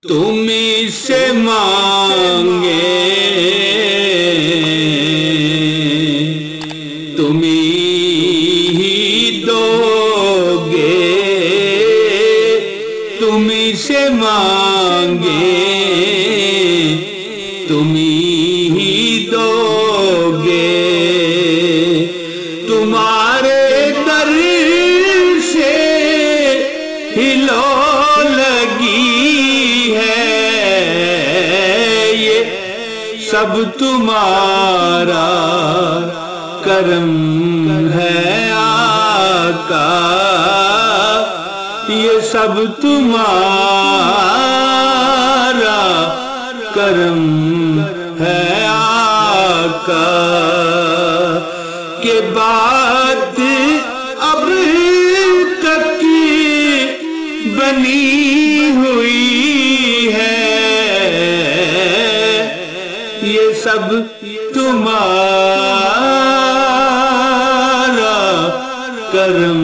تم سے مانگے تم ہی دو گے، تم سے مانگے تم ہی دو گے، تمہارے در سے ہی لو لگی سب تمہارا کرم ہے آقا، یہ سب تمہارا کرم ہے آقا، کہ بات اب تک کی بنی ہوئی ہے، یہ سب تمہارا کرم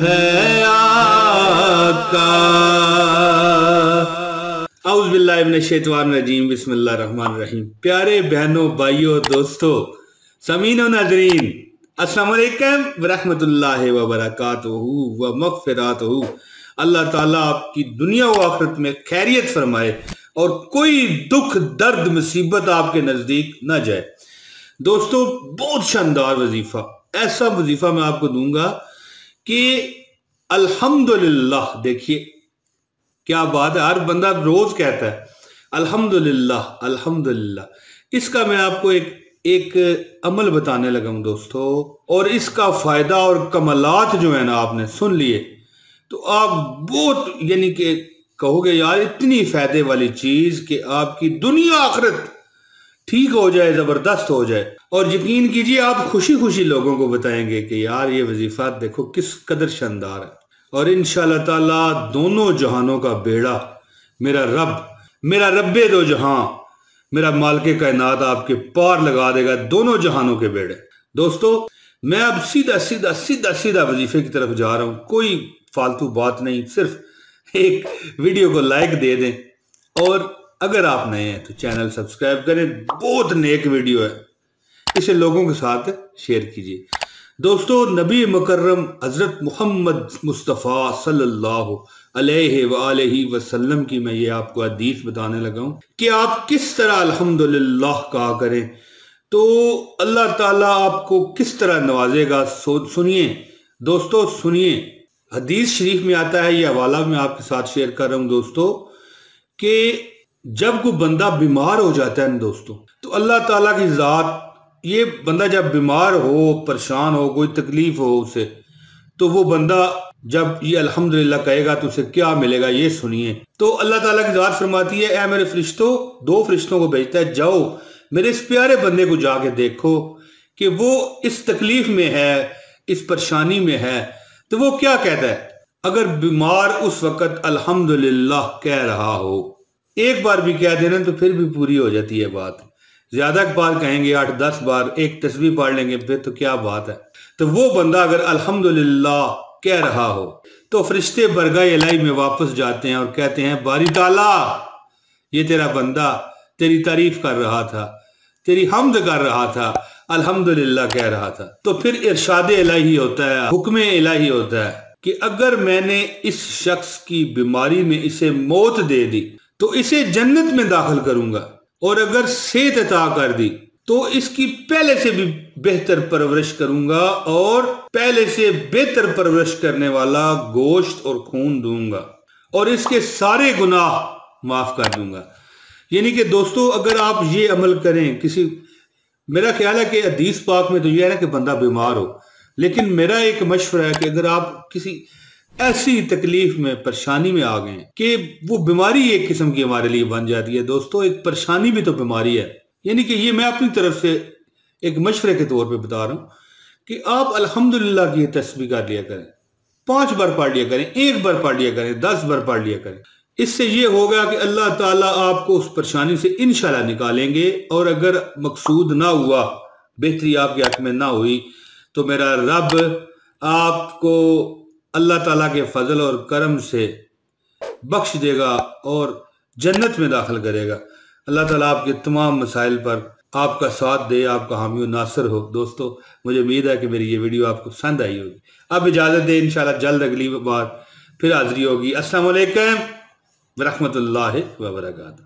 ہے آقا۔ اعوذ باللہ من الشیطان الرجیم، بسم اللہ الرحمن الرحیم۔ پیارے بہنوں، بھائیوں، دوستوں، سامعین و ناظرین، السلام علیکم ورحمۃ اللہ وبرکاتہ و مغفراتہ۔ اللہ تعالیٰ آپ کی دنیا و آخرت میں خیریت فرمائے اور کوئی دکھ درد مصیبت آپ کے نزدیک نہ جائے۔ دوستو، بہت شاندار وظیفہ، ایسا وظیفہ میں آپ کو دوں گا کہ الحمدللہ، دیکھیے کیا بات ہے، ہر بندہ روز کہتا ہے الحمدللہ الحمدللہ۔ اس کا میں آپ کو ایک عمل بتانے لگا ہوں دوستو، اور اس کا فائدہ اور کمالات جو ہے نا آپ نے سن لیے تو آپ بہت یعنی کہ کہو گے یار اتنی فائدے والی چیز کہ آپ کی دنیا آخرت ٹھیک ہو جائے، زبردست ہو جائے، اور یقین کیجئے آپ خوشی خوشی لوگوں کو بتائیں گے کہ یار یہ وظیفہ دیکھو کس قدر شاندار ہے، اور انشاءاللہ تعالی دونوں جہانوں کا بیڑا میرا رب دو جہاں، میرا مالک کائنات آپ کے پار لگا دے گا دونوں جہانوں کے بیڑے۔ دوستو، میں اب سیدھا وظیفے کی طرف جا رہا ہوں، کوئی فالتو بات نہیں، صرف ایک ویڈیو کو لائک دے دیں، اور اگر آپ نئے ہیں تو چینل سبسکرائب کریں، بہت نیک ویڈیو ہے، اسے لوگوں کے ساتھ شیئر کیجیے۔ دوستو، نبی مکرم حضرت محمد مصطفیٰ صلی اللہ علیہ وآلہ وسلم کی میں یہ آپ کو حدیث بتانے لگا ہوں کہ آپ کس طرح الحمدللہ کہا کریں تو اللہ تعالیٰ آپ کو کس طرح نوازے گا۔ سنیے دوستو، سنیے، حدیث شریف میں آتا ہے، یہ حوالہ میں آپ کے ساتھ شیئر کر رہا ہوں دوستو، کہ جب کوئی بندہ بیمار ہو جاتا ہے دوستو تو اللہ تعالیٰ کی ذات، یہ بندہ جب بیمار ہو، پریشان ہو، کوئی تکلیف ہو اسے، تو وہ بندہ جب یہ الحمدللہ کہے گا تو اسے کیا ملے گا، یہ سنیے۔ تو اللہ تعالیٰ کی ذات فرماتی ہے، اے میرے فرشتوں، دو فرشتوں کو بھیجتا ہے، جاؤ میرے اس پیارے بندے کو جا کے دیکھو کہ وہ اس تکلیف میں ہے، اس پریشانی میں ہے، تو وہ کیا کہتا ہے۔ اگر بیمار اس وقت الحمدللہ کہہ رہا ہو، ایک بار بھی کہہ دینا تو پھر بھی پوری ہو جاتی ہے بات، زیادہ بار کہیں گے 8-10 بار، ایک تسبیح پڑھ لیں گے پھر تو کیا بات ہے۔ تو وہ بندہ اگر الحمدللہ کہہ رہا ہو تو فرشتے برگاہ الہی میں واپس جاتے ہیں اور کہتے ہیں، باری تعالیٰ، یہ تیرا بندہ تیری تعریف کر رہا تھا، تیری حمد کر رہا تھا، الحمدللہ کہہ رہا تھا۔ تو پھر ارشاد الہی ہوتا ہے، حکم الہی ہوتا ہے کہ اگر میں نے اس شخص کی بیماری میں اسے موت دے دی تو اسے جنت میں داخل کروں گا، اور اگر صحت عطا کر دی تو اس کی پہلے سے بھی بہتر پرورش کروں گا، اور پہلے سے بہتر پرورش کرنے والا گوشت اور خون دوں گا، اور اس کے سارے گناہ معاف کر دوں گا۔ یعنی کہ دوستو، اگر آپ یہ عمل کریں، میرا خیال ہے کہ حدیث پاک میں تو یہ ہے نا کہ بندہ بیمار ہو، لیکن میرا ایک مشورہ ہے کہ اگر آپ کسی ایسی تکلیف میں، پریشانی میں آ گئے ہیں کہ وہ بیماری ایک قسم کی ہمارے لیے بن جاتی ہے دوستو، ایک پریشانی بھی تو بیماری ہے، یعنی کہ یہ میں اپنی طرف سے ایک مشورے کے طور پہ بتا رہا ہوں کہ آپ الحمدللہ کی تسبیح کر لیا کریں، 5 بار پڑھ لیا کریں، 1 بار پڑھ لیا کریں، 10 بار پڑھ لیا کریں۔ اس سے یہ ہوگا کہ اللہ تعالیٰ آپ کو اس پریشانی سے انشاءاللہ نکالیں گے، اور اگر مقصود نہ ہوا، بہتری آپ کے حق میں نہ ہوئی، تو میرا رب آپ کو اللہ تعالیٰ کے فضل اور کرم سے بخش دے گا اور جنت میں داخل کرے گا۔ اللہ تعالیٰ آپ کے تمام مسائل پر آپ کا ساتھ دے، آپ کا حامی و ناصر ہو۔ دوستو مجھے امید ہے کہ میری یہ ویڈیو آپ کو پسند آئی ہوگی۔ اب اجازت دیں، انشاءاللہ جلد اگلی بار پھر حاضری ہوگی۔ السلام علیکم ورحمۃ اللہ وبرکاتہ۔